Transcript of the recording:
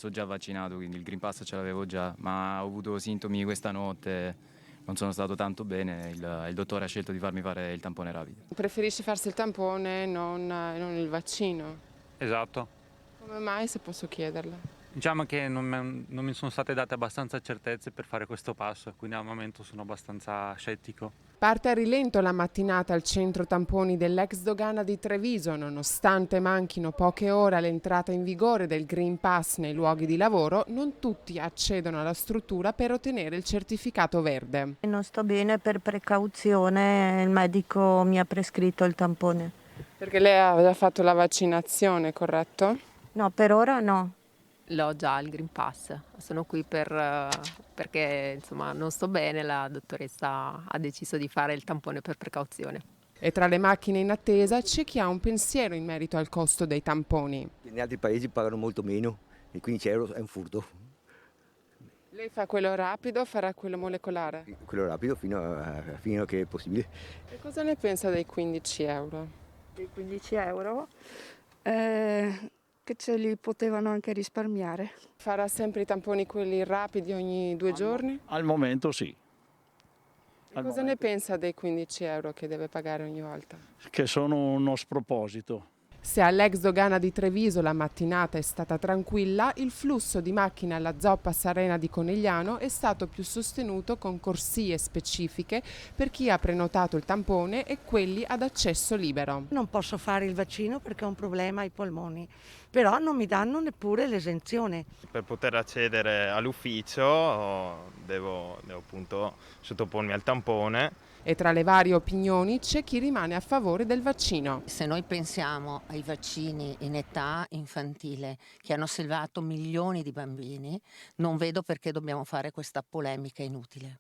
Sono già vaccinato, quindi il Green Pass ce l'avevo già, ma ho avuto sintomi questa notte, non sono stato tanto bene, il dottore ha scelto di farmi fare il tampone rapido. Preferisci farsi il tampone e non il vaccino? Esatto. Come mai, se posso chiederla? Diciamo che non mi sono state date abbastanza certezze per fare questo passo, quindi al momento sono abbastanza scettico. Parte a rilento la mattinata al centro tamponi dell'ex dogana di Treviso, nonostante manchino poche ore all'entrata in vigore del Green Pass nei luoghi di lavoro, non tutti accedono alla struttura per ottenere il certificato verde. Non sto bene, per precauzione il medico mi ha prescritto il tampone. Perché lei ha già fatto la vaccinazione, corretto? No, per ora no. L'ho già il Green Pass, sono qui perché insomma non sto bene, la dottoressa ha deciso di fare il tampone per precauzione. E tra le macchine in attesa c'è chi ha un pensiero in merito al costo dei tamponi. In altri paesi pagano molto meno e 15 euro è un furto. Lei fa quello rapido o farà quello molecolare? Quello rapido fino a che è possibile. E cosa ne pensa dei 15 euro? Di 15 euro che ce li potevano anche risparmiare. Farà sempre i tamponi quelli rapidi ogni 2 giorni? Al momento sì, E cosa ne pensa dei 15 euro che deve pagare ogni volta? che sono uno sproposito. Se all'ex dogana di Treviso la mattinata è stata tranquilla, il flusso di macchine alla zoppa Sarena di Conegliano è stato più sostenuto con corsie specifiche per chi ha prenotato il tampone e quelli ad accesso libero. Non posso fare il vaccino perché ho un problema ai polmoni, però non mi danno neppure l'esenzione. Per poter accedere all'ufficio devo appunto sottopormi al tampone. E tra le varie opinioni c'è chi rimane a favore del vaccino. Se noi pensiamo ai vaccini in età infantile che hanno salvato milioni di bambini, non vedo perché dobbiamo fare questa polemica inutile.